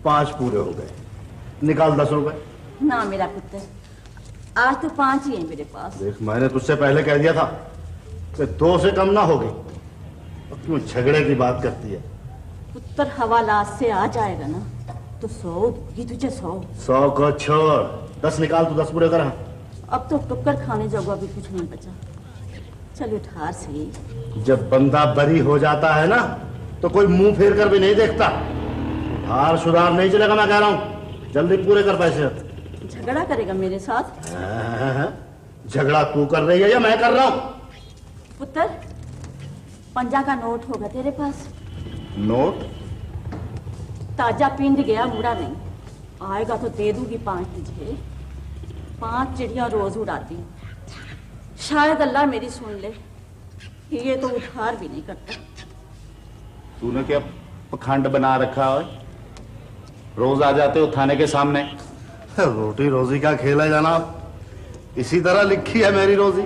5 पूरे हो गए, निकाल 10 रुपए। ना मेरा पुत्र, आज तो 5 ही है मेरे पास। देख, मैंने तुझसे पहले कह दिया था कि 2 से कम ना होगी। अब क्यों झगड़े की बात करती है? पुत्र हवालात से आ जाएगा ना तो 100 दूंगी तुझे। 100 को छोड़, 10 निकाल, तू 10 पूरे कर। अब तो टुक्कर खाने जगह भी कुछ नहीं बचा। चल उठार सही। जब बंदा बरी हो जाता है ना तो कोई मुंह फेर कर भी नहीं देखता। हार सुधार नहीं चलेगा, मैं कह रहा हूं। जल्दी पूरे कर पैसे। झगड़ा करेगा मेरे साथ? झगड़ा तू कर रही है या मैं कर रहा हूं? पुत्र, 50 का नोट होगा तेरे पास? नोट? ताजा पिंड गया, मुड़ा नहीं। आएगा तो दे दूंगी 5 तुझे। 5 चिड़िया रोज उड़ाती हूँ। शायद अल्लाह मेरी सुन ले। ये तो उधार भी नहीं करता। तूने क्या पखंड बना रखा है? रोज आ जाते हो थाने के सामने। रोटी रोजी का खेल है जनाब, इसी तरह लिखी है मेरी रोजी।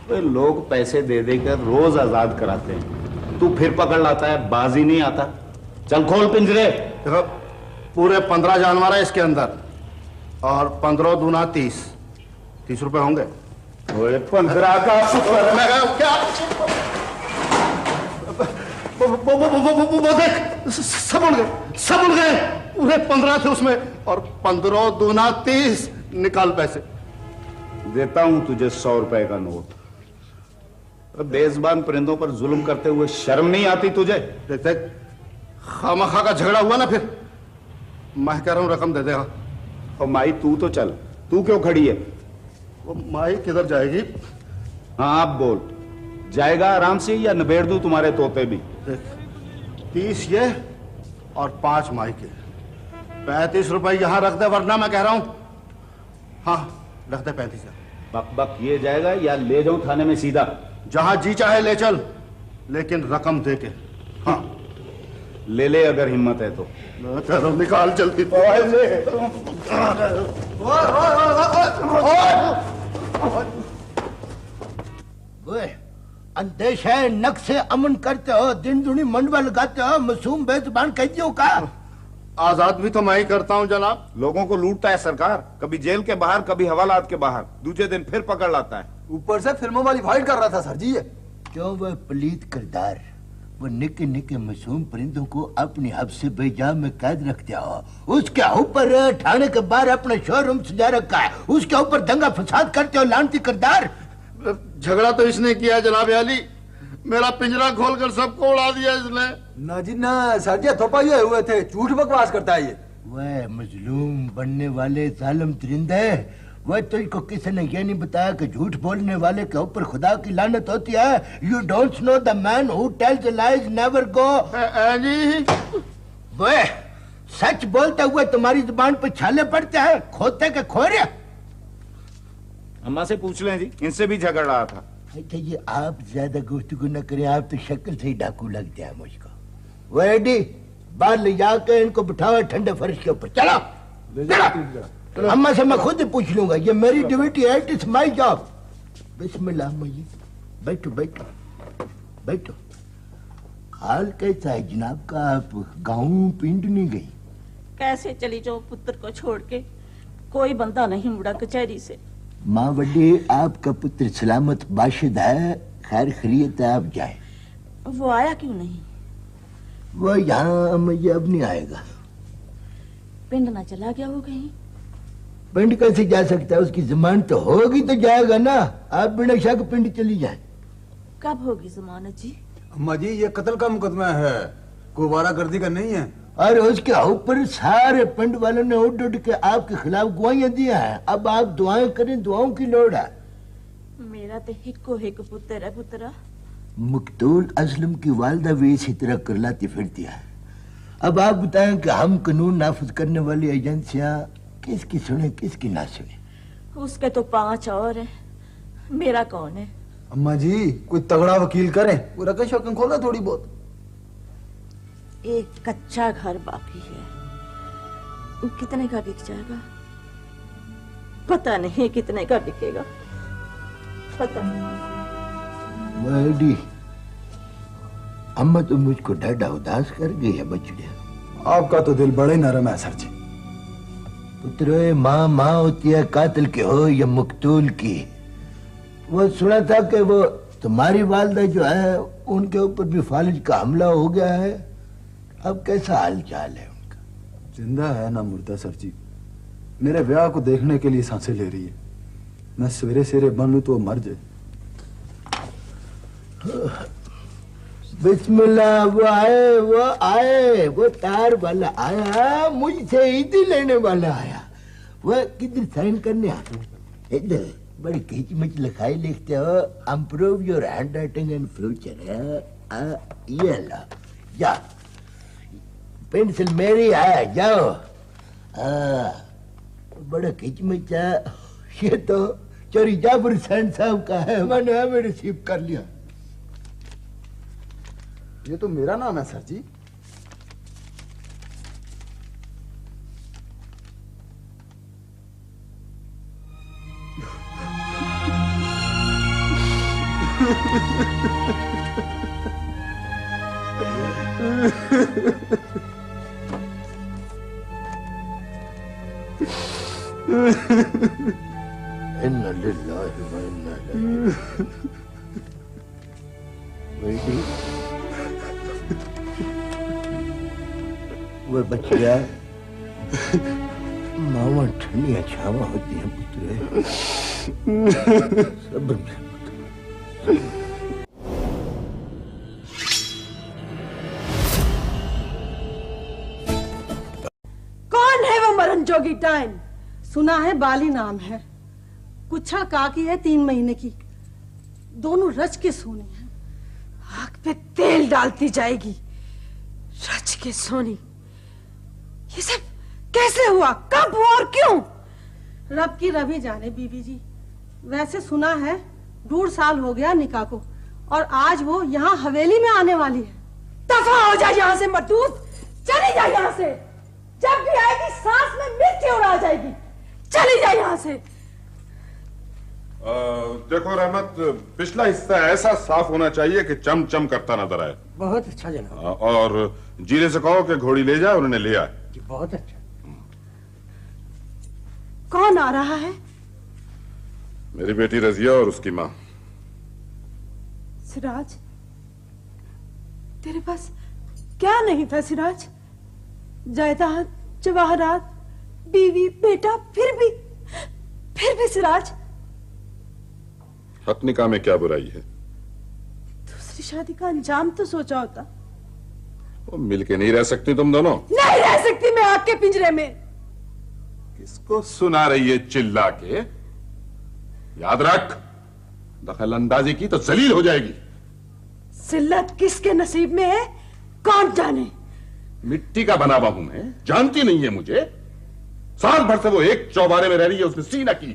वे लोग पैसे दे देकर रोज आजाद कराते हैं, तू फिर पकड़ लाता है, बाजी नहीं आता। चल खोल पिंजरे। देखो, पूरे 15 जानवर है इसके अंदर, और 15 दूना 30। 30 रुपए होंगे। 15 का क्या? वो देख, सब उड़ गए, सब उड़ गए। पूरे 15 थे उसमें, और 15 दूना 30। निकाल पैसे। देता हूं तुझे 100 रुपए का नोट। बेज़बान परिंदों पर जुल्म करते हुए शर्म नहीं आती तुझे? देख देख, खामखा का झगड़ा हुआ ना, फिर मैं कह रहा हूं रकम दे देगा। और माई तू तो चल, तू क्यों खड़ी है? वो माई किधर जाएगी? हाँ आप बोल, जाएगा आराम से या निबेड़ दूं तुम्हारे तोते भी? देख, 30 ये और 5 माई के। 35 रुपए यहां रख दे, वरना मैं कह रहा हूं। हाँ रख दे 35। बक बक ये जाएगा या ले जाऊं थाने में सीधा? जहां जी चाहे ले चल, लेकिन रकम दे के। हाँ ले अगर हिम्मत है तो। चलो निकाल जल्दी। अंदेश है, नक से अमन करते हो, दिन दुनी मंडवा लगाते हो, मासूम बेजुबान कैदियों का। आजाद भी तो मैं ही करता हूँ जनाब। लोगों को लूटता है सरकार, कभी जेल के बाहर, कभी हवालात के बाहर, दूसरे दिन फिर पकड़ लाता है। ऊपर से फिल्मों वाली फाइट कर रहा था सर जी ये। क्यों? वह पलीत किरदार, वो निके निके मासूम परिंदों को अपनी हब्स से बेजाम में कैद रखते हो। उसके ऊपर थाने के बाहर अपना शोरूम सजा रखा है, उसके ऊपर दंगा फसाद करते हो लानती किरदार। झगड़ा तो इसने किया जनाब अली, मेरा पिंजरा खोलकर सबको उड़ा दिया इसने। ना जी ना, सर जी थोपाइए हुए थे, झूठ बकवास करता है ये। वह मजलूम बनने वाले जालिम परिंदे, वह तुझको किसी ने ये नहीं बताया कि झूठ बोलने वाले के ऊपर खुदा की लानत होती है। You don't know the man who tells lies never go. वह सच बोलते हुए तुम्हारी जुबान पे छाले पड़ते हैं, खोते के खोरे। अम्मा से पूछ लें जी, इनसे भी झगड़ रहा था। अच्छा ये आप ज्यादा गुफ्तगू न करें, आप तो शक्ल से ही डाकू लगते हैं मुझको। वो एडी, बाहर ले जाकर इनको बिठाओ ठंडे फर्श के ऊपर। चलो, अम्मा से मैं खुद ही पूछ लूंगा, ये मेरी ड्यूटी है, इट इज माय जॉब। बिस्मिल्लाह अम्मा जी, बैठो बैठो बैठो। हाल कैसा है जनाब का? आप गाँव पिंड नहीं गई? कैसे चली जाओ पुत्र को छोड़ के? कोई बंदा नहीं मुड़ा कचहरी से। माँ बड़ी, आपका पुत्र सलामत बाशिद है, खैर खैरियत है, आप जाए। वो आया क्यों नहीं? वो यहाँ मुझे अब नहीं आएगा। पिंड ना चला गया हो कहीं? पिंड कैसे जा सकता है? उसकी जमानत तो होगी तो जाएगा ना। आप बिना शक पिंड चली जाए। कब होगी जमानत जी? अम्मा जी ये कत्ल का मुकदमा है, कोई वारागर्दी का नहीं है। और उसके ऊपर सारे पिंड वालों ने उठ उठ के आपके खिलाफ गवाहियां दिया है। अब आप दुआएं करें, दुआओं की लोड़ है। मेरा तो हिक्को हिक पुत्र है पुत्रा। मकतूल असलम की वालदा भी इसी तरह करलाती फिरती है। अब आप बताएं कि हम कानून नाफिज करने वाली एजेंसियां किसकी सुने किसकी ना सुने? उसके तो 5 और हैं, मेरा कौन है? अम्मा जी कोई तगड़ा वकील करें, वो रकम शकम खोला थोड़ी बहुत। एक कच्चा घर बाकी है, कितने का बिक जाएगा? पता नहीं कितने का बिकेगा, पता नहीं। अम्मा तो मुझको डाढ़ा उदास कर गई है बचड़िया। आपका तो दिल बड़ा ही नरम है सर जी। पुत्र, माँ माँ होती है कातिल की हो या मकतूल की। वो सुना था कि वो तुम्हारी वालदा जो है उनके ऊपर भी फालिज का हमला हो गया है। अब कैसा हाल चाल है उनका? जिंदा है ना मुर्दा सर जी। मेरे ब्याह को देखने के लिए सांसें ले रही है। मैं सवेरे सवेरे बन लूं तो वो मर जाए। बिस्मिल्लाह, वो तार वाला आया, मुझसे ईदी लेने वाला आया। वो किधर साइन करने आ? इधर बड़ी खींच मिच लिखाई लिखते हो, improve your hand writing and future. ये ला, जा पेंसिल मेरी है, जाओ। बड़ा खींच मिच है। ये तो चोरी जाफर हुसैन साहब का है, मैंने हमें रिसीव कर लिया। ये तो मेरा नाम है सर जी। इन्ना लिल्लाहि व इन्ना इलैहि। बेटी, वो बच्चिया, मावा ठंडिया छावा होती हैं पुत्र। सब्र से कौन है वो मरण जोगी टाइम? सुना है बाली नाम है, कुछड़ काकी है 3 महीने की, दोनों रच के सोनी है। आग पे तेल डालती जाएगी, रच के सोनी। ये सब कैसे हुआ, कब हुआ और क्यों? रब की रबी जाने बीबी जी। वैसे सुना है 2.5 साल हो गया निकाह को, और आज वो यहाँ हवेली में आने वाली है। दफा हो जाए यहाँ से मरदूद, चली जाए यहाँ से। जब भी आएगी सांस में मिर्ची उड़ा जाएगी। चली जाए यहाँ से। देखो रहमत, पिछला हिस्सा ऐसा साफ होना चाहिए कि चमचम करता नजर आए। बहुत अच्छा जनाब। और जीरे से कहो कि घोड़ी ले जाए और उन्हें ले आए। जी बहुत अच्छा। कौन आ रहा है? मेरी बेटी रजिया और उसकी माँ। सिराज, तेरे पास क्या नहीं था सिराज? जायदाद, जवाहरात, बीवी, बेटा, फिर भी सिराज। हक निकाह में क्या बुराई है? दूसरी शादी का अंजाम तो सोचा होता। वो मिलके नहीं रह सकती तुम दोनों? नहीं रह सकती मैं आग के पिंजरे में। किसको सुना रही है चिल्ला के? याद रख, दखल अंदाजी की तो जलील हो जाएगी। जिल्लत किसके नसीब में है कौन जाने। मिट्टी का बना हुआ हूं मैं, जानती नहीं है मुझे। साल भर से वो एक चौबारे में रह रही है, उसने सी ना की।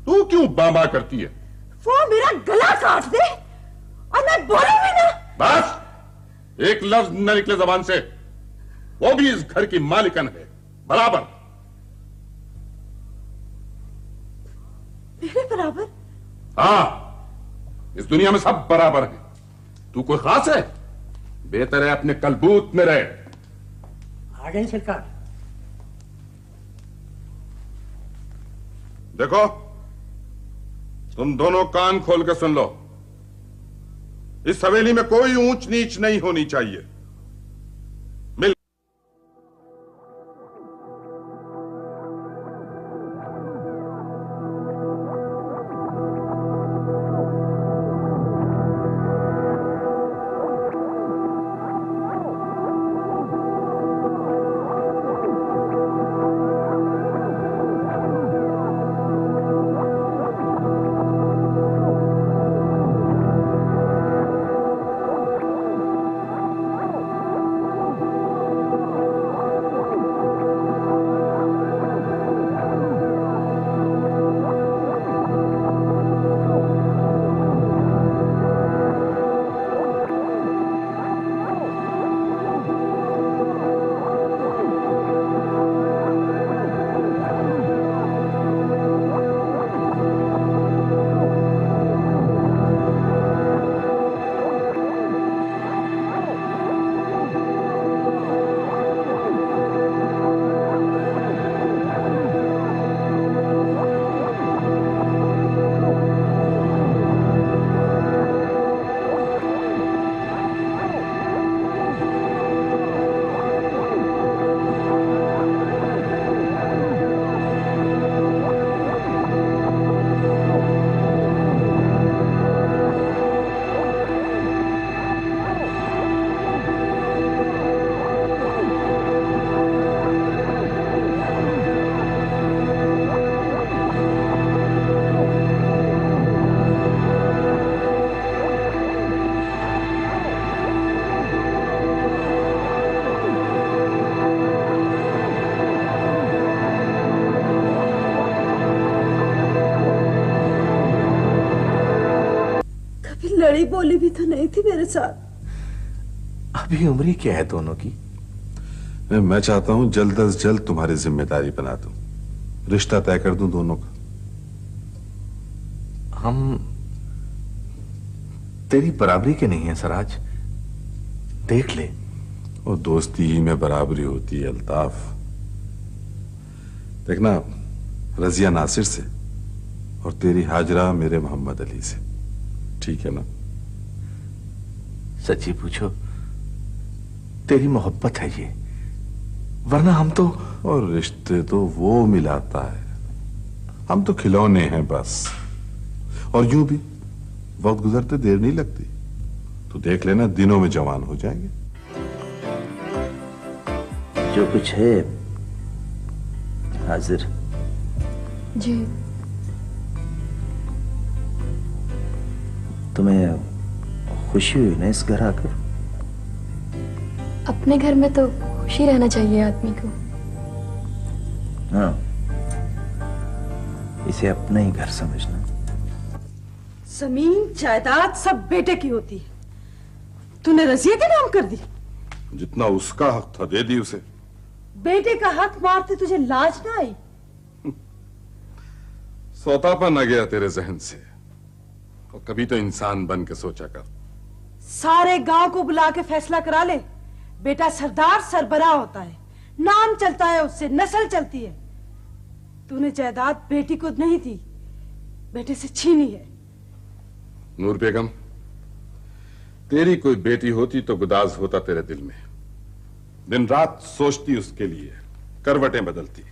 तू क्यों बाबा करती है? वो मेरा गला काट दे और मैं बोलूं भी ना। बस एक लफ्ज न निकले जबान से। वो भी इस घर की मालिकन है बराबर। मेरे बराबर? हाँ, इस दुनिया में सब बराबर हैं। तू कोई खास है? बेहतर है अपने कलबूत में रहे। आ गई सरकार। देखो, तुम दोनों कान खोल के सुन लो। इस हवेली में कोई ऊंच नीच नहीं होनी चाहिए। मिल लड़ी बोली भी तो नहीं थी मेरे साथ। अभी उम्र ही क्या है दोनों की। मैं चाहता हूं जल्द अज जल्द तुम्हारी जिम्मेदारी बना दूं, रिश्ता तय कर दूं दोनों का। हम तेरी बराबरी के नहीं है सराज, देख ले। और दोस्ती ही में बराबरी होती है अल्ताफ। देखना, रजिया नासिर से और तेरी हाजरा मेरे मोहम्मद अली से, ठीक है ना? सच्ची पूछो तेरी मोहब्बत है ये, वरना हम तो। और रिश्ते तो वो मिलाता है, हम तो खिलौने हैं बस। और यूं भी वक्त गुजरते देर नहीं लगती, तो देख लेना दिनों में जवान हो जाएंगे। जो कुछ है हाजिर। जी। तुम्हें खुशी हुई ना इस घर आकर? अपने घर में तो खुशी रहना चाहिए आदमी को। हाँ, इसे अपना ही घर समझना। जमीन जायदाद सब बेटे की होती है, तूने रजिया के नाम कर दी। जितना उसका हक था दे दी उसे। बेटे का हक मारते तुझे लाज ना आई? सौतापन आ गया तेरे जहन से, और कभी तो इंसान बन के सोचा कर। सारे गांव को बुला के फैसला करा ले, बेटा सरदार सरबराह होता है, नाम चलता है उससे, नस्ल चलती है। तूने जायदाद बेटी को नहीं दी, बेटे से छीनी है। नूर बेगम, तेरी कोई बेटी होती तो गुदाज होता तेरे दिल में, दिन रात सोचती उसके लिए, करवटें बदलती।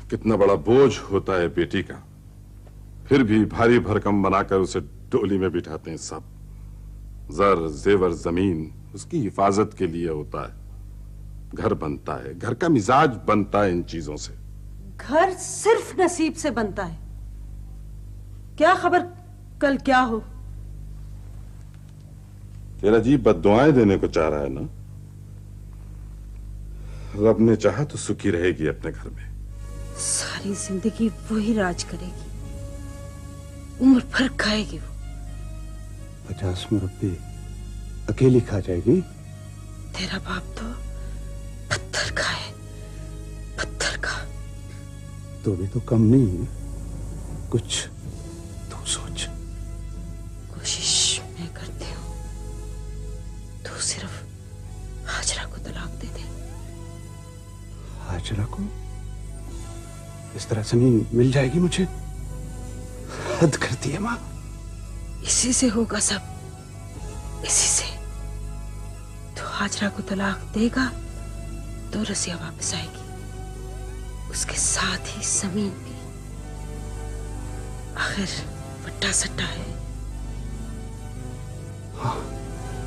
कितना बड़ा बोझ होता है बेटी का, फिर भी भारी भरकम बनाकर उसे डोली में बिठाते हैं सब। जर जेवर जमीन उसकी हिफाजत के लिए होता है। घर बनता है, घर का मिजाज बनता है इन चीजों से। घर सिर्फ नसीब से बनता है, क्या खबर कल क्या हो। तेरा जी बद्दुआएं देने को चाह रहा है ना? रब ने चाहा तो सुखी रहेगी अपने घर में। सारी जिंदगी वही राज करेगी, उम्र भर खाएगी वो। 50 मुरब्बे अकेली खा जाएगी। तेरा बाप तो पत्थर खाए, पत्थर खा। तो भी तो कम नहीं है, कुछ तू सोच। कोशिश मैं करती हूँ, तू सिर्फ हाजरा को तलाक दे दे। हाजरा को इस तरह जमीन मिल जाएगी मुझे? हद करती है माँ। इसी से होगा सब, इसी से। तो हाजरा को तलाक देगा तो रसिया वापस आएगी, उसके साथ ही जमीन भी। आखिर वट्टा सट्टा है।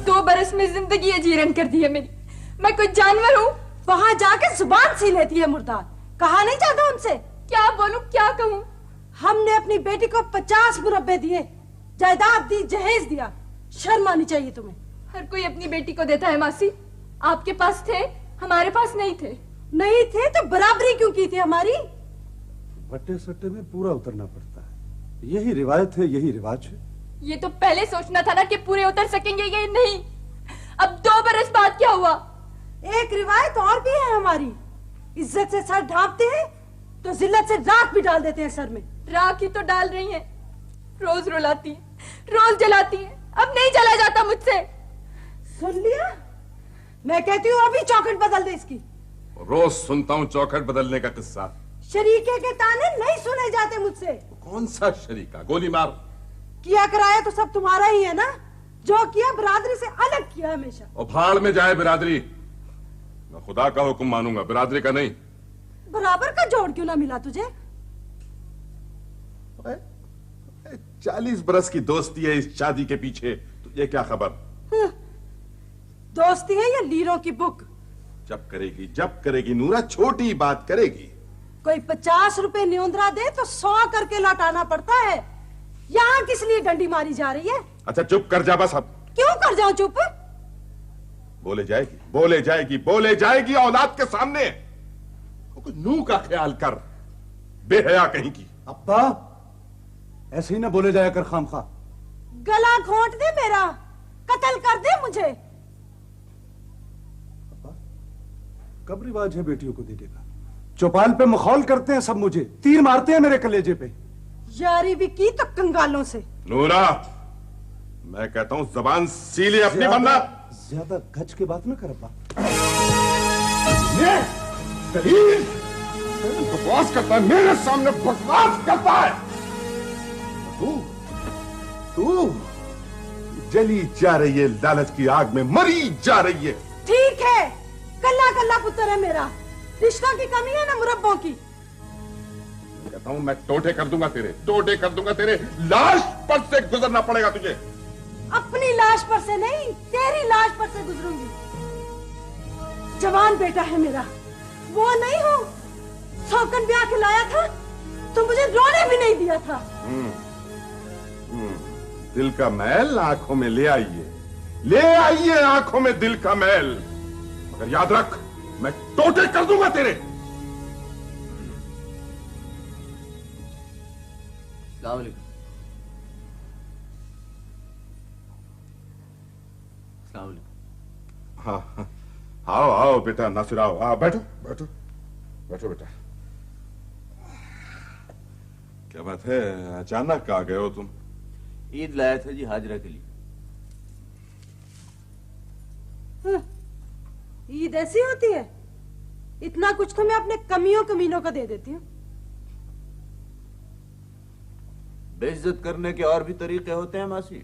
2 बरस में जिंदगी अजीरन कर दी है मेरी। मैं कोई जानवर हूँ? वहां जाके जुबान सी लेती है मुर्दार। कहा नहीं जाता उनसे? क्या बोलूं, क्या कहूँ? हमने अपनी बेटी को 50 मुरब्बे दिए, जायदाद दी, जहेज दिया। शर्म आनी चाहिए तुम्हें। हर कोई अपनी बेटी को देता है मासी। आपके पास थे, हमारे पास नहीं थे। नहीं थे तो बराबरी क्यों की थी हमारी? वट्टे सट्टे में पूरा उतरना पड़ता है, यही रिवायत है, यही रिवाज है। ये तो पहले सोचना था ना कि पूरे उतर सकेंगे ये नहीं। अब 2 बरस बाद क्या हुआ? एक रिवायत और भी है हमारी, इज्जत से सर ढांपते हैं तो जिल्लत से राख भी डाल देते हैं सर में। राख ही तो डाल रही हैं, रोज रुलाती हैं, रोज जलाती हैं। अब नहीं जला जाता मुझसे। सुन लिया? मैं कहती हूँ अभी चौखट बदल दे इसकी। रोज सुनता हूँ चौखट बदलने का किस्सा। शरीके के ताने नहीं सुने जाते मुझसे। कौन सा शरीका? गोली मार। किया कराया तो सब तुम्हारा ही है ना, जो किया बिरादरी से अलग किया हमेशा। और भाड़ में जाए बिरादरी। मैं खुदा का हुक्म मानूंगा, बिरादरी का नहीं। बराबर का जोड़ क्यों ना मिला तुझे? 40 बरस की दोस्ती है इस शादी के पीछे, तुझे क्या खबर? दोस्ती है या लीरों की बुक? जब करेगी नूरा, छोटी बात करेगी। कोई 50 रुपए न्योंदरा दे तो 100 करके लौटाना पड़ता है। यहाँ किस लिए डंडी मारी जा रही है? अच्छा चुप कर जा बस अब। क्यों कर जाऊं चुप? बोले जाएगी औलाद के सामने। नू का ख्याल कर, बेहया कहीं की। अब्बा ऐसे ही ना बोले जाया कर खामखा। गला घोंट दे मेरा, कत्ल कर दे मुझे। कब रिवाज है बेटियों को देने का? चौपाल पे मखौल करते हैं सब, मुझे तीर मारते हैं मेरे कलेजे पे। यारी भी की तो कंगालों से। नूरा, मैं कहता हूं जबान सीले अपनी, वरना ज्यादा गज के बात ना कर अब्बा। बकवास करता है, मेरे सामने बकवास करता है। तू जली जा रही है, लालच की आग में मरी जा रही है। ठीक है, कल्ला कल्ला पुत्र है मेरा, रिश्तों की कमी है ना मुरब्बों की। कहता हूं मैं टोटे कर दूंगा तेरे, टोटे कर दूंगा तेरे, लाश पर से गुजरना पड़ेगा तुझे। अपनी लाश पर से नहीं, तेरी लाश पर से गुजरूंगी। जवान बेटा है मेरा, वो नहीं हूं, सौकन ब्याह के लाया था तो मुझे रोने भी नहीं दिया था। दिल का मैल आंखों में ले आइए, ले आइए आंखों में दिल का मैल, मगर याद रख मैं टोटे कर दूंगा तेरे। अस्सलाम वालेकुम। अस्सलाम वालेकुम। हाँ हाँ, आओ आओ बेटा नासिर, आओ आओ, बैठो बैठो बैठो बेटा। क्या बात है, अचानक आ गए हो तुम? ईद लाया था जी हाजरा के लिए। ईद ऐसी होती है? इतना कुछ तो मैं अपने कमियों कमीनों को दे देती हूँ। बेइज्जत करने के और भी तरीके होते हैं मासी।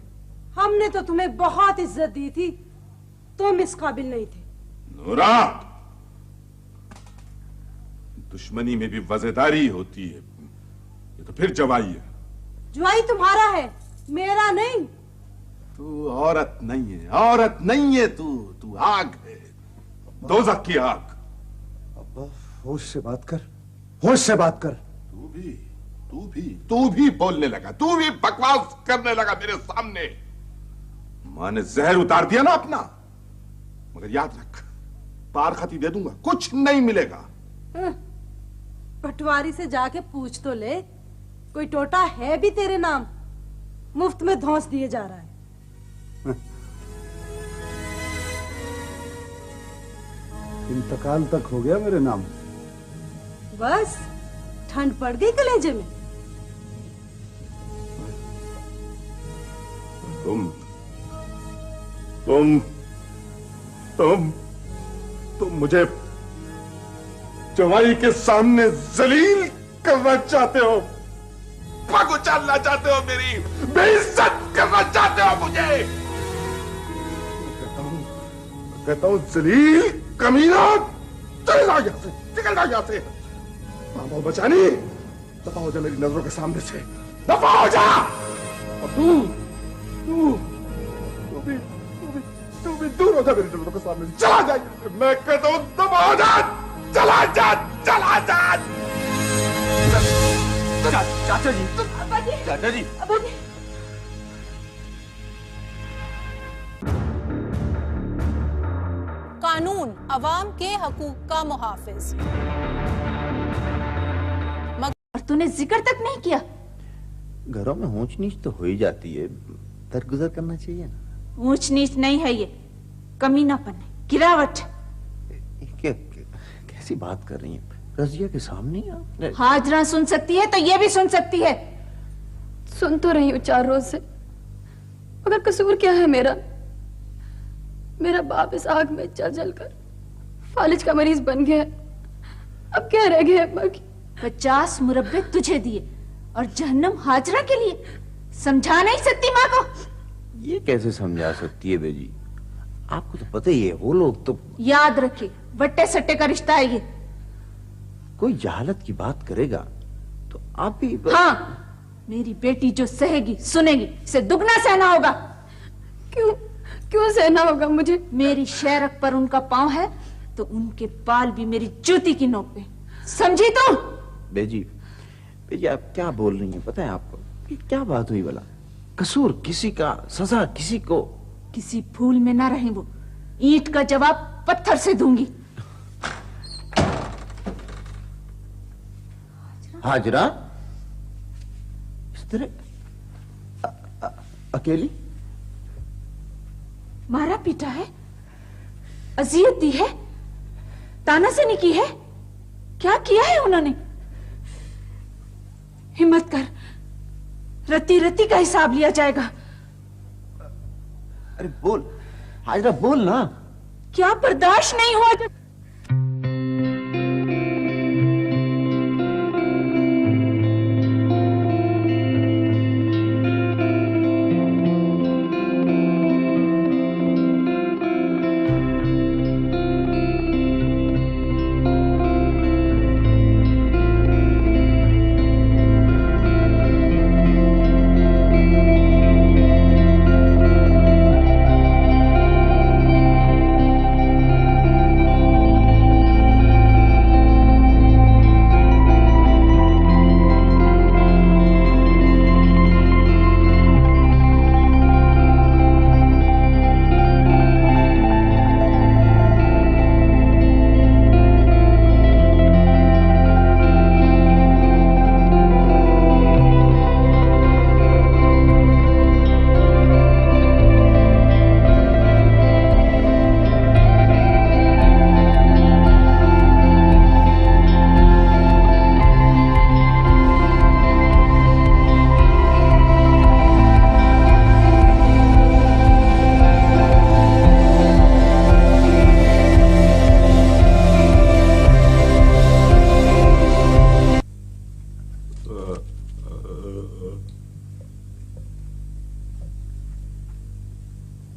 हमने तो तुम्हें बहुत इज्जत दी थी, तुम इस काबिल नहीं थे। नूरा, दुश्मनी में भी वजेदारी होती है, ये तो फिर जवाई है। जुआई तुम्हारा है, मेरा नहीं। तू औरत नहीं है, औरत नहीं है, तू आग है, दोज़ख की आग। अब्बा होश से बात कर, होश से बात कर। तू भी बोलने लगा, तू भी बकवास करने लगा मेरे सामने। मां ने जहर उतार दिया ना अपना, मगर याद रख पार खाती दे दूंगा, कुछ नहीं मिलेगा। पटवारी से जाके पूछ तो ले, कोई टोटा है भी तेरे नाम? मुफ्त में धौंस दिए जा रहा है। इंतकाल तक हो गया मेरे नाम। बस ठंड पड़ गई कलेजे में। तुम मुझे जवाई के सामने जलील करना चाहते हो, पग उछालना चाहते हो, मेरी बेइज्जत करना चाहते हो मुझे। कहता हूं जलील कमीना, चले जाओ यहां से, निकल जाओ यहां से। बाबा बचानी, दफा हो जा मेरी नजरों के सामने से, दफा हो जा। और तू भी दूर हो जा मेरी नजरों के सामने से, चला जा। मैं कहता हूं दफा हो जा, चला जा, चला जा। चाचा जी, चाचा जी, कानून अवाम के हकूक का मुहाफिज। और तूने जिक्र तक नहीं किया। घरों में ऊंच नीच तो हो ही जाती है, दरगुजर करना चाहिए ना। ऊंच नीच नहीं है ये, कमीनापन है, गिरावट। कैसी बात कर रही हैं? रजिया के सामने आपने। हाजरा सुन सकती है तो ये भी सुन सकती है। सुन तो रही हूँ 4 रोज से, मगर कसूर क्या है मेरा? मेरा बाप इस आग में जल जल कर फालिज का मरीज बन गया। अब क्या रह गया अम्मा की? 50 मुरब्बे तुझे दिए और जहन्नम हाजरा के लिए। समझा नहीं सकती माँ को? ये कैसे समझा सकती है बेजी? आपको तो पता ही है, वो लोग तो। याद रखिए, वट्टे सट्टे का रिश्ता है ये। कोई जहालत की बात करेगा तो आप भी। हाँ, मेरी बेटी जो सहेगी सुनेगी, इसे दुगना सहना होगा। क्यों सहना होगा मुझे? मेरी शेरक पर उनका पांव है तो उनके बाल भी मेरी जूती की नोक पे। समझी तुम? बेजी आप क्या बोल रही हैं? पता है आपको कि क्या बात हुई भला? कसूर किसी का, सजा किसी को। किसी फूल में ना रहे वो, ईंट का जवाब पत्थर से दूंगी। हाजरा, इस तरह अकेली? मारा पीटा है, अजियत दी है, तानाशाही की है। क्या किया है उन्होंने? हिम्मत कर, रत्ती रत्ती का हिसाब लिया जाएगा। अरे बोल हाजरा, बोल ना। क्या बर्दाश्त नहीं हुआ?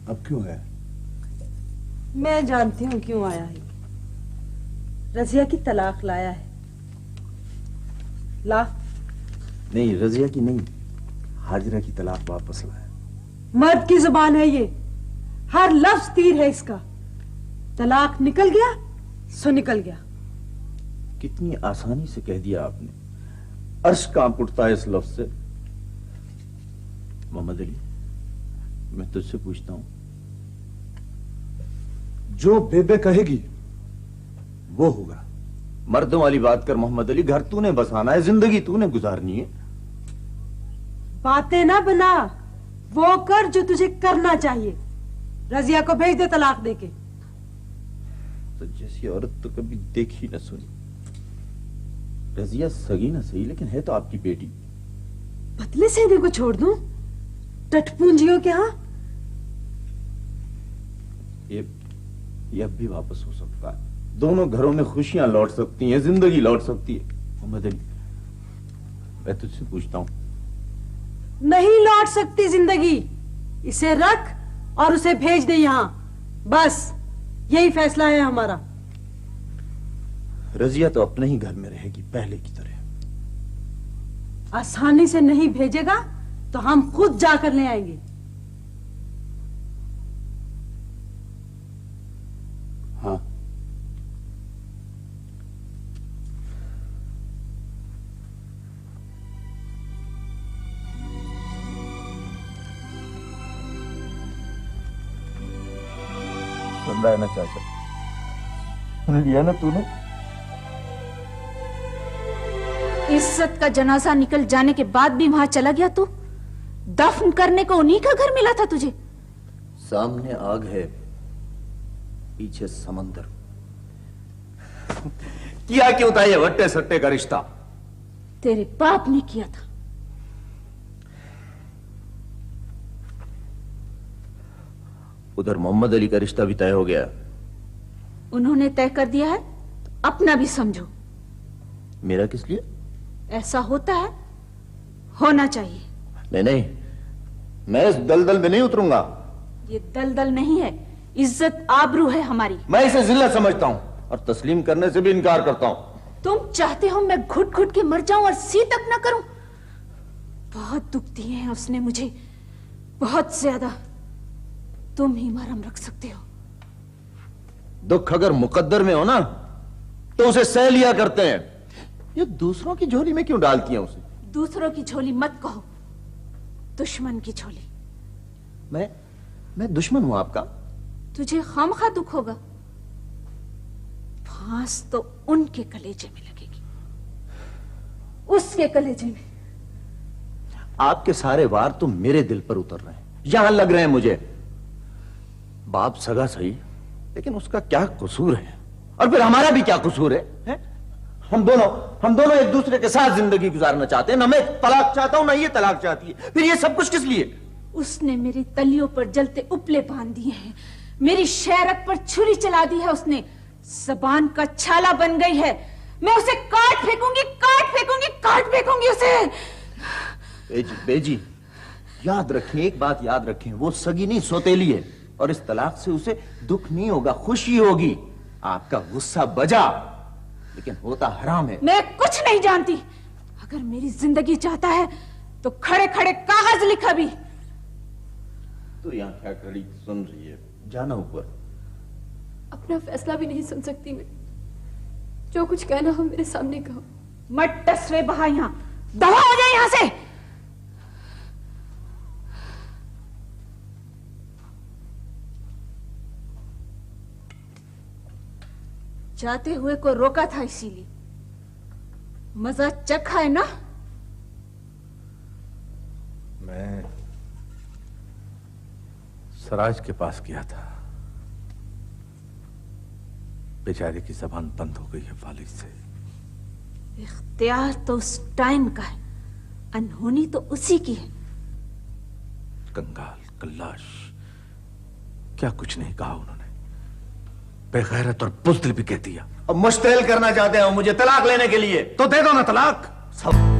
अब क्यों है? मैं जानती हूँ क्यों आया है। रजिया की तलाक लाया है। ला। नहीं, रजिया की नहीं, हाजरा की तलाक वापस लाया। मर्द की जुबान है ये, हर लफ्ज तीर है इसका। तलाक निकल गया सो निकल गया। कितनी आसानी से कह दिया आपने, अर्श कांप उठता है इस लफ्ज से। मोहम्मद अली, मैं तुझसे पूछता हूं, जो बेबे कहेगी वो होगा। मर्दों वाली बात कर मोहम्मद अली, घर तूने बसाना है, जिंदगी तूने गुजारनी है। बातें ना बना, वो कर जो तुझे करना चाहिए। रजिया को भेज दे तलाक देके। तो जैसी औरत तो कभी देखी ना सुनी। रजिया सगी ना सही, लेकिन है तो आपकी बेटी। पतले सेने को छोड़ दूं टटपूंजियों के यहां? ये अब भी वापस हो सकता है। दोनों घरों में खुशियां लौट सकती हैं, जिंदगी लौट सकती है। मोहम्मद अली, मैं तुझसे पूछता हूं। नहीं लौट सकती जिंदगी। इसे रख और उसे भेज दे यहां, बस यही फैसला है हमारा। रजिया तो अपने ही घर में रहेगी पहले की तरह। आसानी से नहीं भेजेगा तो हम खुद जाकर ले आएंगे। हाँ, सुन रहा है ना चाचा? सुन लिया ना तूने? इज्जत का जनाजा निकल जाने के बाद भी वहां चला गया तू? दफन करने को उन्हीं का घर मिला था तुझे? सामने आग है, पीछे समंदर। किया क्यों था ये वट्टे सट्टे का रिश्ता? तेरे बाप ने किया था। उधर मोहम्मद अली का रिश्ता भी तय हो गया। उन्होंने तय कर दिया है, अपना भी समझो। मेरा किस लिए? ऐसा होता है, होना चाहिए। नहीं नहीं, मैं इस दलदल में नहीं उतरूंगा। ये दलदल नहीं है, इज्जत आबरू है हमारी। मैं इसे जिल्लत समझता हूं और तस्लीम करने से भी इनकार करता हूं। तुम चाहते हो मैं घुट घुट के मर जाऊं और सी तक न करूं? बहुत दुख दिए हैं उसने मुझे, बहुत ज्यादा। तुम ही मरहम रख सकते हो। दुख अगर मुकद्दर में हो ना तो उसे सह लिया करते हैं। ये दूसरों की झोली में क्यों डालती हैं उसे? दूसरों की झोली मत कहो, दुश्मन की झोली। मैं दुश्मन हूं आपका? तुझे खामखा दुख होगा। फांस तो उनके कलेजे में लगेगी, उसके कलेजे में। आपके सारे वार तो मेरे दिल पर उतर रहे हैं। यहां लग रहे हैं मुझे। बाप सगा सही, लेकिन उसका क्या कसूर है? और फिर हमारा भी क्या कसूर है? हम दोनों एक दूसरे के साथ जिंदगी गुजारना चाहते हैं। ना मैं तलाक चाहता हूं, ना ये तलाक चाहती है। फिर ये सब कुछ किस लिए? उसने मेरी तलियों पर जलते उपले बांध दिए हैं, मेरी शहरत पर छुरी चला दी है उसने, जबान का छाला बन गई है। मैं उसे काट फेंकूंगी, काट फेंकूंगी, काट फेंकूंगी उसे। बेजी, याद रखें, एक बात याद रखें, वो सगी नहीं सौतेली है, और इस तलाक से उसे दुख नहीं होगा, खुशी होगी। आपका गुस्सा बजा, लेकिन होता हराम है। मैं कुछ नहीं जानती। अगर मेरी जिंदगी चाहता है तो खड़े खड़े कागज लिखा भी। तो यहाँ क्या खड़ी सुन रही है? जाना ऊपर। अपना फैसला भी नहीं सुन सकती मैं। जो कुछ कहना हो मेरे सामने कहो। मत टसरे बहा, यहाँ दवा हो जाए यहाँ से। जाते हुए को रोका था, इसीलिए मजा चखा है ना। मैं सराज के पास गया था, बेचारे की जबान बंद हो गई है फालिज से। इख्तियार तो उस टाइम का है, अनहोनी तो उसी की है। कंगाल कल्लाश, क्या कुछ नहीं कहा उन्होंने, बेगैरत और बुज़दिल भी कह दिया। अब मुश्तैल करना चाहते हैं मुझे तलाक लेने के लिए, तो दे दो ना तलाक। सब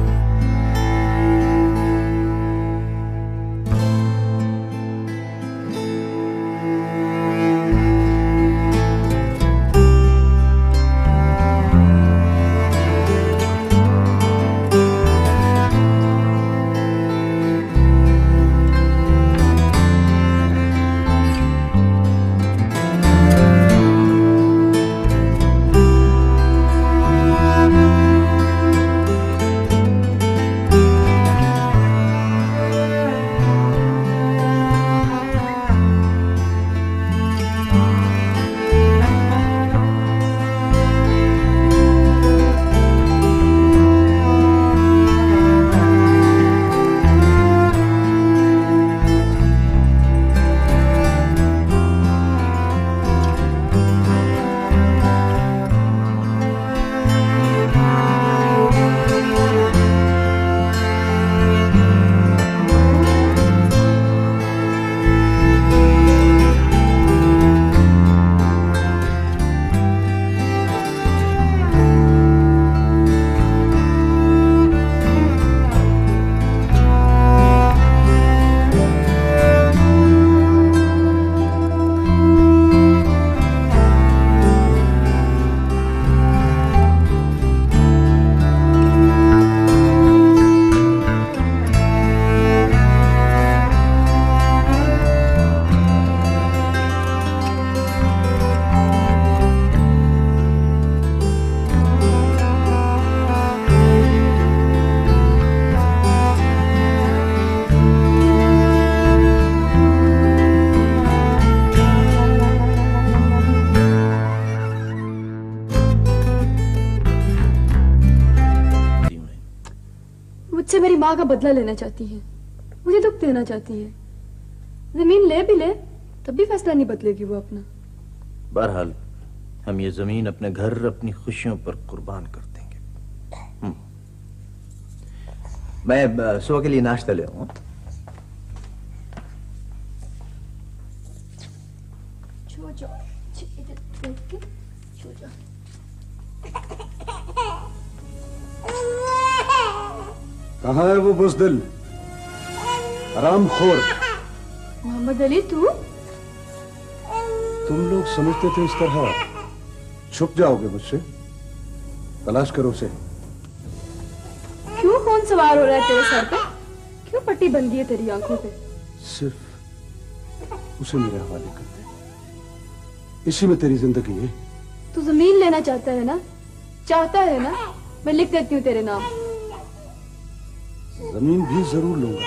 मुझसे मेरी माँ का बदला लेना चाहती है, मुझे दुख देना चाहती है। जमीन ले भी ले तब भी फैसला नहीं बदलेगी वो अपना। बहरहाल हम ये जमीन अपने घर, अपनी खुशियों पर कुर्बान कर देंगे। मैं सुबह के लिए नाश्ता ले आऊं। कहाँ है वो बुज़दिल, हरामखोर? मोहम्मद अली, तुम लोग समझते थे इस तरह छुप जाओगे मुझसे? तलाश करो उसे। क्यों खून सवार हो रहा है तेरे सर पे? क्यों पट्टी बंधी है तेरी आंखों पे? सिर्फ उसे मेरे हवाले कर दे, इसी में तेरी जिंदगी है। तू जमीन लेना चाहता है ना? चाहता है ना? मैं लिख देती हूँ तेरे नाम। जमीन भी जरूर लूंगा,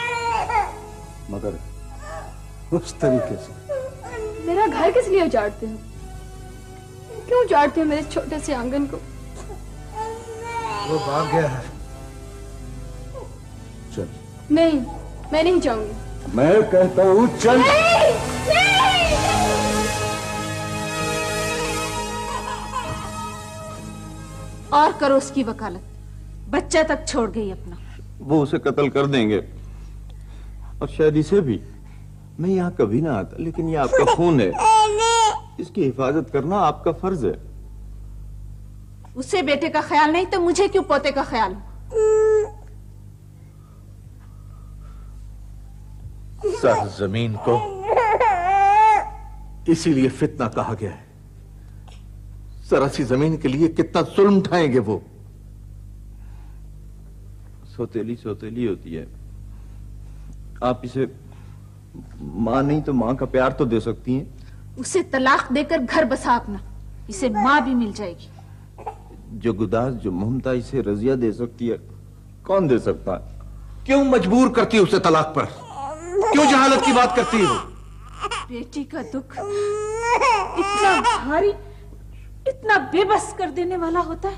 मगर उस तरीके से। मेरा घर किस लिए उजाड़ते हो? क्यों उजाड़ते हो मेरे छोटे से आंगन को? वो भाग गया है। चल। नहीं, मैं नहीं जाऊंगी। मैं कहता हूं चल। और करो उसकी वकालत, बच्चा तक छोड़ गई अपना। वो उसे कत्ल कर देंगे और शायद इसे भी। मैं यहाँ कभी ना आता, लेकिन ये आपका खून है, इसकी हिफाजत करना आपका फर्ज है। उसे बेटे का ख्याल नहीं तो मुझे क्यों पोते का ख्याल? सरजमीन को इसीलिए फितना कहा गया है। जरा सी जमीन के लिए कितना जुल्म उठाएंगे वो। सौतेली सौतेली होती है। आप इसे मां नहीं तो मां का प्यार तो दे सकती हैं। उसे तलाक देकर घर बसा अपना, इसे मां भी मिल जाएगी। जो गुदास जो ममता इसे रजिया दे सकती है, कौन दे सकता है? क्यों मजबूर करती है उसे तलाक पर? क्यों जहालत की बात करती है वो? बेटी का दुख इतना भारी, इतना बेबस कर देने वाला होता है।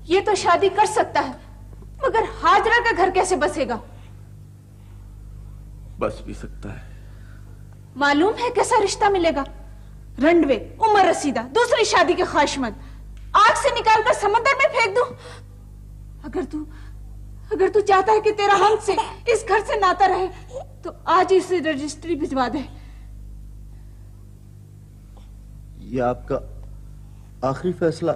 ये तो शादी कर सकता है, मगर हाजरा का घर कैसे बसेगा? बस भी सकता है। मालूम है कैसा रिश्ता मिलेगा? रंडवे, उम्र रसीदा, दूसरी शादी के ख्वाहिशमंद, आग से निकालकर समंदर में फेंक दूं। अगर तू चाहता है कि तेरा हम से, इस घर से नाता रहे, तो आज इसे रजिस्ट्री भिजवा दे। ये आपका आखिरी फैसला?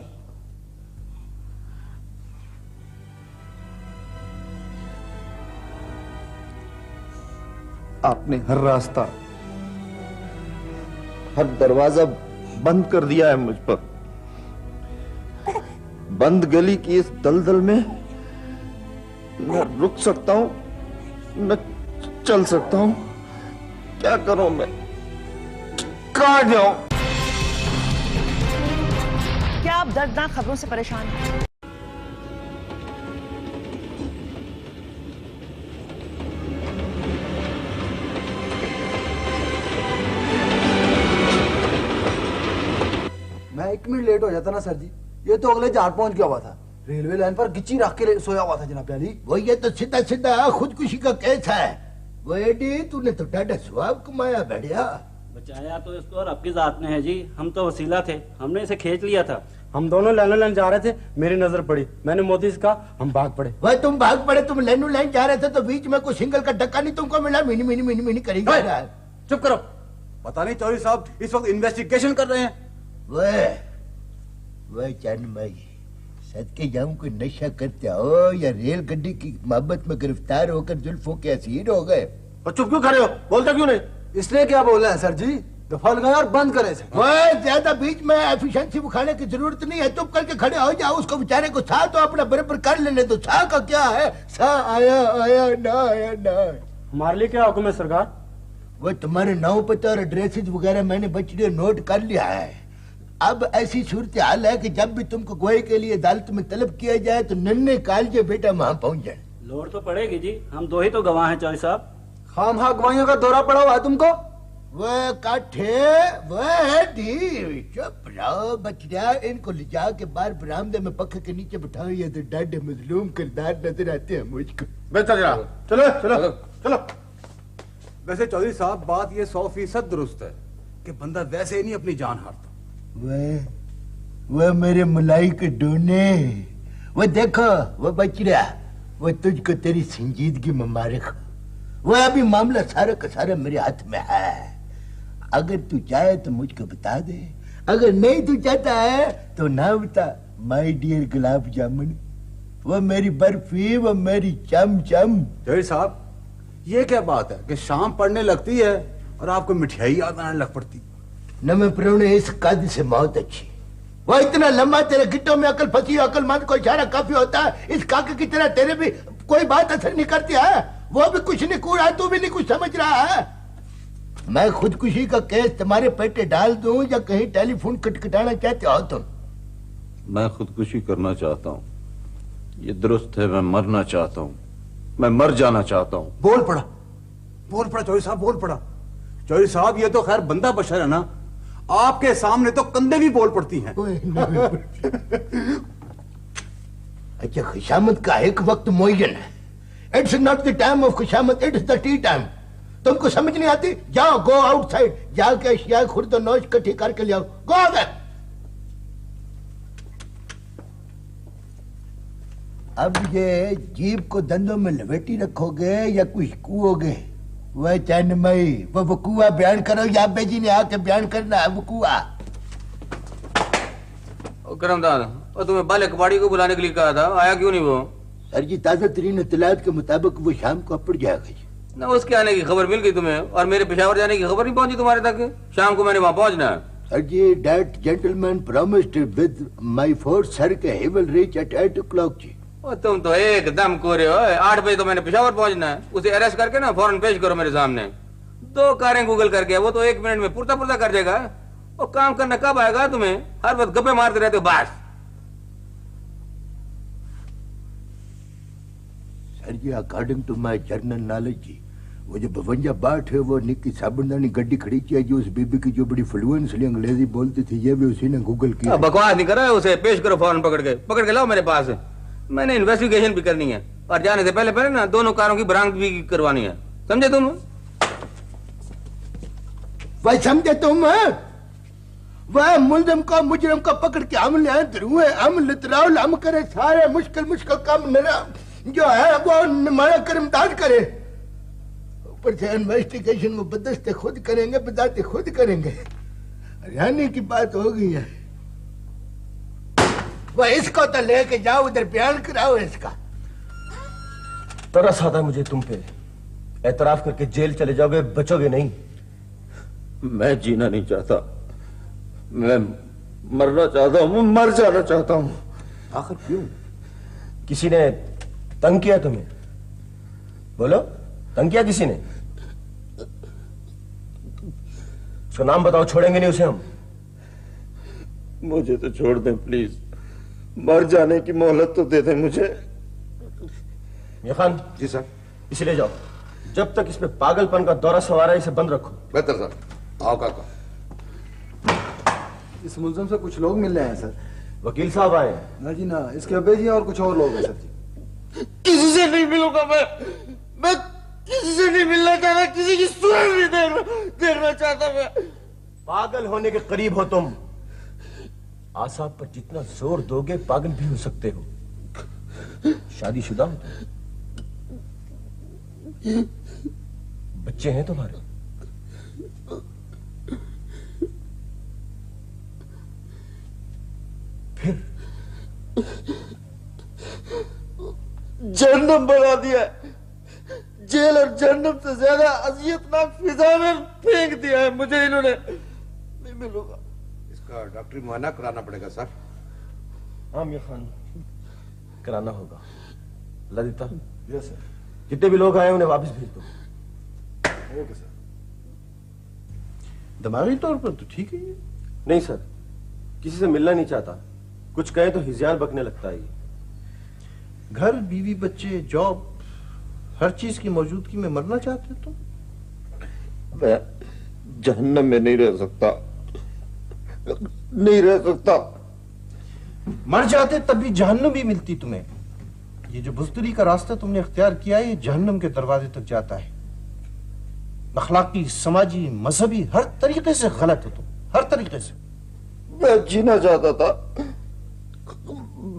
आपने हर रास्ता, हर दरवाजा बंद कर दिया है मुझ पर। बंद गली की इस दलदल में न रुक सकता हूं, न चल सकता हूं। क्या करूं मैं? कहां जाऊं? क्या आप दर्दनाक खबरों से परेशान हैं? मैं 1 मिनट लेट हो जाता ना सर जी, ये तो अगले झाड़ पहुंच गया हुआ था। रेलवे लाइन पर गिच्ची रख के सोया हुआ था जनाब अली। वो ये तो सीधा सीधा खुदकुशी का केस है। वो एडी तूने तो टाटा स्वाब कमाया बढ़िया। बचाया तो इसको और आपकी जात ने है जी, हम तो वसीला थे, हमने इसे खींच लिया था। हम दोनों लाइनो लाइन जा रहे थे, मेरी नजर पड़ी, मैंने मोदी से कहा हम भाग पड़े। वह तुम भाग पड़े, तुम लाइनो लाइन जा रहे थे तो बीच में कोई सिंगल का धक्का नहीं तुमको मिला? मिनी मिनी मिनी मिनी करेंगे। चुप करो। पता नहीं चौधरी साहब इस वक्त इन्वेस्टिगेशन कर रहे हैं। वह चन्मई सदके जाऊं कोई नशा करते हो या रेल गड्डी की मोहब्बत में गिरफ्तार होकर जुल्फों के असीर हो गए? और चुप क्यों खड़े हो? बोलता क्यों नहीं? इसने क्या बोला है सर जी? दफा लगाए और बंद करे से। वह ज्यादा बीच में एफिशिएंसी दिखाने की जरूरत नहीं है, चुप करके खड़े हो जाओ। उसको बेचारे को सा तो अपना बराबर कर लेने दो। सा का क्या है? सा आया आया ना आया ना। हमारे लिए क्या हुक्म है सरकार? वो तुम्हारे नाम पता और एड्रेसेस वगैरह मैंने बच्चे नोट कर लिया है। अब ऐसी सूरत हाल है कि जब भी तुमको गवाही के लिए अदालत में तलब किया जाए तो नन्हे कालजे बेटा वहां पहुंच जाए। लोड तो पड़ेगी जी, हम 2 ही तो गवाह हैं चौधरी साहब। खामखा गवाहियों का दौरा पड़ा हुआ है तुमको। वह काठे वह दी चुप रहो बचड़ा। इनको ले जा के बाहर बरामदे में पक्के के नीचे बिठाओ। ये तो डाढ़े मजलूम किरदार नजर आते हैं मुझको। बेहतर जरा चलो चलो चलो। वैसे चौधरी साहब बात ये 100% दुरुस्त है कि बंदा वैसे ही नहीं अपनी जान हारता। वह मेरे मलाई के डोने, वो देखो वो बचड़ा, वो तुझको तेरी संजीदगी में मारेगा। वह अभी मामला सारा का सारा मेरे हाथ में है। अगर तू चाहे तो मुझको बता दे, अगर नहीं तू चाहता है तो ना बता। माय डियर गुलाब जामुन, वो मेरी बर्फी, वो मेरी चमचम। चौधरी साहब ये क्या बात है कि शाम पड़ने लगती है और आपको मिठाई याद आने लग पड़ती? न मैं प्रोणे इस कद से मौत अच्छी। वो इतना लंबा तेरे गिट्टों में अकल फंसी, अकलमंद को इशारा काफी होता है। इस काके की तरह तेरे भी कोई बात असर नहीं करती है। वो भी कुछ नहीं कूड़ा, तू भी नहीं कुछ समझ रहा है। मैं खुदकुशी का केस तुम्हारे पेटे डाल दूं या कहीं टेलीफोन खटखटाना चाहते हो तुम? मैं खुदकुशी करना चाहता हूँ, ये दुरुस्त है। मैं मरना चाहता हूँ, मैं मर जाना चाहता हूँ। बोल पड़ा चौधरी साहब, बोल पड़ा। चौधरी साहब ये तो खैर बंदा बशर है ना, आपके सामने तो कंधे भी बोल पड़ती हैं। अच्छा खुशामद का एक वक्त मुअय्यन है। It's not the time of खुशामद, इट्स द टी टाइम। तुमको समझ नहीं आती? जाओ, गो आउटसाइड, जाके अशिया खुर्द नोश इकट्ठी करके ले आओ। गो अगर अब ये जीप को दंदों में लपेटी रखोगे या कुछ कुओगे? वह चैनमई, वो वकुआ बयान करो या अब्बे जी ने आके बयान करना है वकुआ। करमदाद, और तुम्हें बाले कबाड़ी को बुलाने के लिए कहा था, आया क्यों नहीं वो? सर जी, ताजा तरीन इत्तलात के मुताबिक वो शाम को अपड़ जाएगा। ना उसके आने की खबर मिल गई तुम्हें, और मेरे पेशावर जाने की खबर नहीं पहुंची तुम्हारे तक? शाम को मैंने वहां पहुंचना है। Sir ji, that gentleman promised with my force sir के ही will reach at 8 o'clock ji. और तुम तो एकदम कोरे हो। 8 बजे तो मैंने पेशावर पहुंचना है। उसे अरेस्ट करके ना फौरन पेश करो मेरे सामने। 2 कारें गूगल करके वो तो 1 मिनट में पुरता पुरता कर देगा। और काम करना कब आएगा तुम्हें? हर वक्त गप्पे मारते रहते हो बस। Sir ji, according to my journal knowledge ji, वो जो 52 बाट है वो निक्की साबुनदानी गड्डी खड़ी किया जो उस बीबी की जो बड़ी फ्लुएंसली अंग्रेजी बोलती थी, ये भी उसी ने गूगल किया। बकवास नहीं कर रहा है, उसे पेश करो फौरन पकड़ के लाओ मेरे पास। मैंने इन्वेस्टिगेशन भी करनी है और जाने से पहले ना दोनों कारों की बरामद भी करवानी है, समझे तुम? वह समझे तुम? वह मुलजिम को मुजरिम को पकड़ के हम ले धरुए, हम लितराउल हम करे, सारे मुश्किल मुश्किल काम जो है वो हमारा कर्मदार करे। ऊपर से इन्वेस्टिगेशन वो बदस्ते खुद करेंगे, बदाते खुद करेंगे। हरियाणा की बात हो गई है। वह इसको तो लेके जाओ, उधर बयान कराओ इसका। तरस आता है मुझे तुम पे। एतराफ करके जेल चले जाओगे, बचोगे नहीं। मैं जीना नहीं चाहता, मैं मरना चाहता हूं, मैं मर जाना चाहता हूं। आखिर क्यों? किसी ने तंग किया तुम्हें? बोलो, तंग किया किसी ने? उसका नाम बताओ, छोड़ेंगे नहीं उसे हम। मुझे तो छोड़ दें प्लीज, मर जाने की मोहलत तो दे दें मुझे। मियां खान जी सर, इसे ले जाओ। जब तक इसमें पागलपन का दौरा सवार है, इसे बंद रखो। बेहतर सर। आओ काका। इस मुलजिम से कुछ लोग मिल रहे हैं सर। वकील साहब आए? ना जी ना, इसके अब्बे जी और कुछ और लोग हैं सर जी। किसी से नहीं मिलूंगा मैं किसी से नहीं मिलना चाहता, किसी की सूरत नहीं देखना चाहता मैं। पागल होने के करीब हो तुम। आसाब पर जितना जोर दोगे पागल भी हो सकते हो। शादीशुदा हो तुम? बच्चे हैं तुम्हारे? फिर जहन्नम बना दिया, जेल और जहन्नम से ज्यादा अजियतनाक फिजा में फेंक दिया है मुझे इन्होंने। नहीं मिलूंगा। इसका डॉक्टरी मुआयना कराना पड़ेगा सर। हाँ मियां खान, कराना होगा। Lalita, yes sir. जितने भी लोग आए उन्हें वापस भेज दो। Okay sir. दिमागी तौर पर तो ठीक है ये। नहीं सर, किसी से मिलना नहीं चाहता। कुछ कहे तो हिज़्यान बकने लगता है। घर, बीवी, बच्चे, जॉब, हर चीज की मौजूदगी में मरना चाहते हो तुम? मैं जहन्नम में नहीं रह सकता, नहीं रह सकता। मर जाते तब भी जहन्नम भी मिलती तुम्हें। ये जो बुज़दिली का रास्ता तुमने इख्तियार किया है, ये जहन्नम के दरवाजे तक जाता है। अखलाकी, समाजी, मजहबी, हर तरीके से गलत हो तुम, हर तरीके से। मैं जीना चाहता था,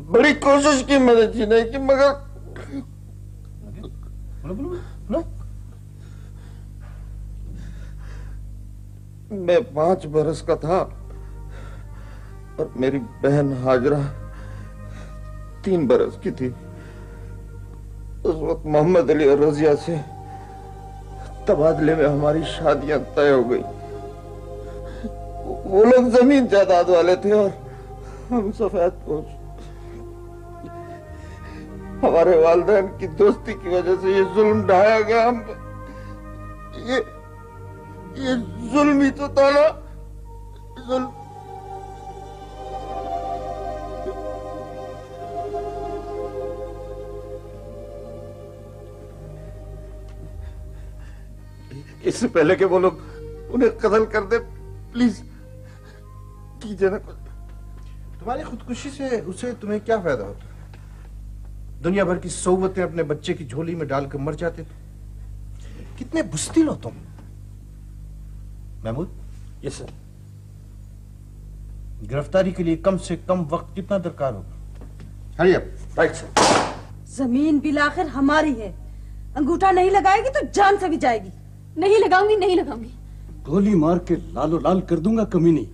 बड़ी कोशिश की मैंने जीने की, मगर बोलो। मैं 5 बरस का था और मेरी बहन हाजरा 3 बरस की थी। उस वक्त मोहम्मद अली और रजिया से तबादले में हमारी शादियां तय हो गई। वो लोग जमीन जायदाद वाले थे और हम सफेदपोश। हमारे वालिदैन की दोस्ती की वजह से ये जुल्म ढाया गया। हम ये जुल्म ही तो था ना, जुल्म। इससे पहले कि वो लोग उन्हें कत्ल कर दे, प्लीज कीजिए ना कुछ। तुम्हारी खुदकुशी से उसे तुम्हें क्या फायदा होता? दुनिया भर की सोवतें अपने बच्चे की झोली में डालकर मर जाते थे। कितने बुस्तिल हो तुम। महमूद। Yes sir. गिरफ्तारी के लिए कम से कम वक्त कितना दरकार होगा? Hurry up. Right sir. जमीन बिलाखिर हमारी है, अंगूठा नहीं लगाएगी तो जान से भी जाएगी। नहीं लगाऊंगी, नहीं लगाऊंगी। गोली मार के लालो लाल कर दूंगा कमीनी।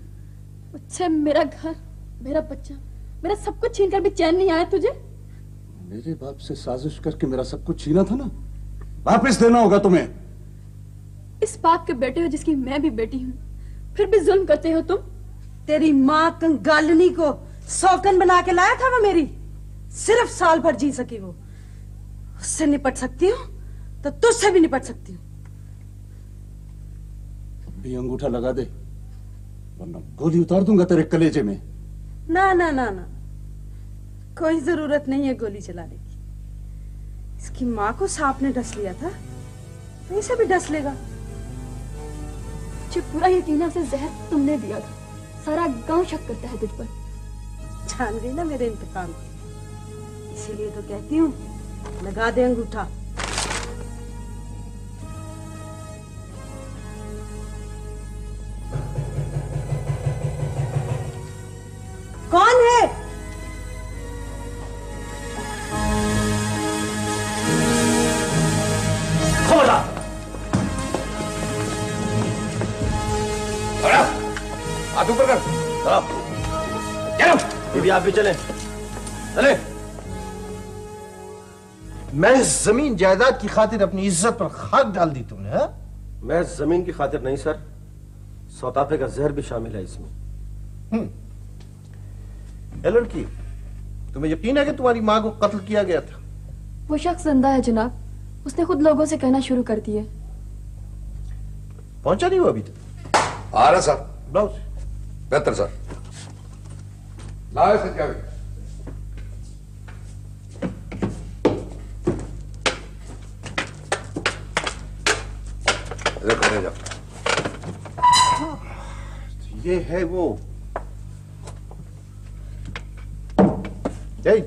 मुझसे मेरा घर, मेरा बच्चा, मेरा सब कुछ छीन कर भी चैन नहीं आया तुझे? मेरे बाप से साजिश करके मेरा सब कुछ छीना था ना, वापस देना होगा तुम्हें। इस बाप के बेटे हो जिसकी मैं भी बेटी हूँ, फिर भी जुल्म करते हो तुम। तेरी माँ कंगालनी को सौकन बना के लाया था वो मेरी, सिर्फ साल भर जी सकी वो। उससे निपट सकती हूँ तो तुझसे भी निपट सकती हूँ। भी अंगूठा लगा दे वरना गोली उतार दूंगा तेरे कलेजे में। ना ना ना ना, कोई जरूरत नहीं है गोली चलाने की। इसकी माँ को सांप ने डस लिया था तो इसे भी डस लेगा। मुझे पूरा यकीन है उसे जहर तुमने दिया था। सारा गांव शक करता है तुझ पर। जान गई ना मेरे इंतकाम को, इसीलिए तो कहती हूँ लगा दे अंगूठा। कौन है? खबरदार। हाथ ऊपर कर। चलो ये भी आप भी चले। चले। मैं जमीन जायदाद की खातिर अपनी इज्जत पर खाक डाल दी तुमने। हा? मैं जमीन की खातिर नहीं सर, सौतापे का जहर भी शामिल है इसमें। लड़की, तुम्हें यकीन है कि तुम्हारी माँ को कत्ल किया गया था? वो शख्स जिंदा है जनाब, उसने खुद लोगों से कहना शुरू कर दिया। पहुंचा नहीं वो अभी तक? आ रहा सर। ब्लाउज बेहतर सर। लाओ सर क्या जाओ। ये है वो।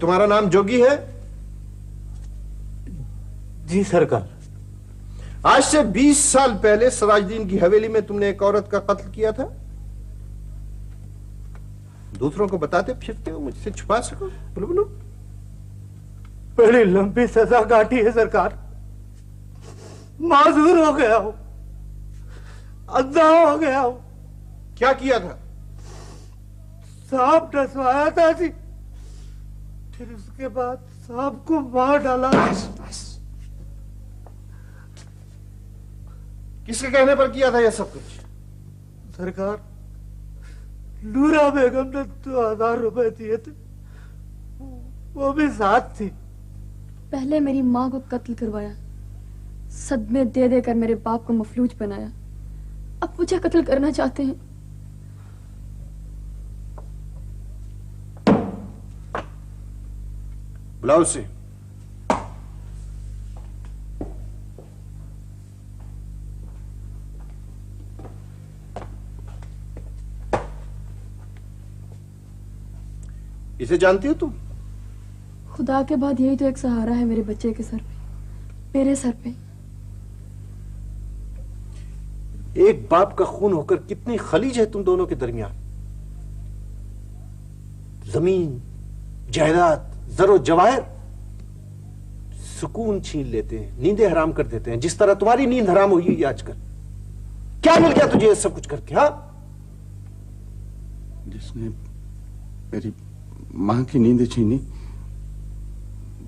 तुम्हारा नाम जोगी है? जी सरकार। आज से 20 साल पहले सराजुद्दीन की हवेली में तुमने एक औरत का कत्ल किया था। दूसरों को बताते फिरते हो, मुझसे छुपा सको? बोलो बोलो। बड़ी लंबी सजा काटी है सरकार, माजूर हो गया हूं, अंधा हो गया हूं। क्या किया था? सांप डसवाया था जी, फिर उसके बाद सांप को मार डाला। बस। किसके कहने पर किया था यह सब कुछ? सरकार, नूरा बेगम ने 2000 रुपए दिए थे, वो भी साथ थी। पहले मेरी माँ को कत्ल करवाया, सदमे दे देकर मेरे बाप को मफलूज बनाया, अब मुझे कत्ल करना चाहते हैं। बुलाओ उसे। इसे जानती हो तुम? खुदा के बाद यही तो एक सहारा है मेरे बच्चे के सर पे, मेरे सर पे। एक बाप का खून होकर कितनी खलीज है तुम दोनों के दरमियान। जमीन, जायदाद, जरो जवाहर, सुकून छीन लेते हैं, नींदें हराम कर देते हैं, जिस तरह तुम्हारी नींद हराम हुई है आजकल। क्या मिल गया तुझे ये सब कुछ करके? हाँ, जिसने मेरी मां की नींद छीनी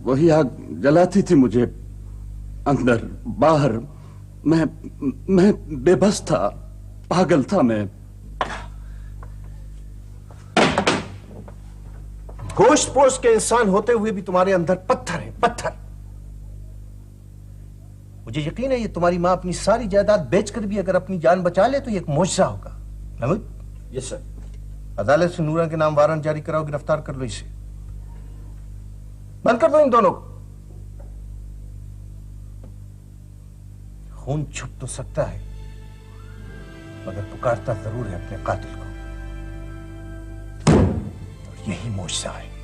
वही आग जलाती थी मुझे अंदर बाहर। मैं बेबस था, पागल था मैं। गोश्त पोश के इंसान होते हुए भी तुम्हारे अंदर पत्थर है, पत्थर। मुझे यकीन है ये तुम्हारी मां अपनी सारी जायदाद बेचकर भी अगर अपनी जान बचा ले तो ये एक मौजज़ा होगा। महमूद। Yes sir. अदालत से नूरा के नाम वारंट जारी कराओ, गिरफ्तार कर लो इसे। बंद कर दो इन दोनों को। खून छुप तो सकता है मगर पुकारता जरूर है अपने कातिल को। और यही मौजज़ा है।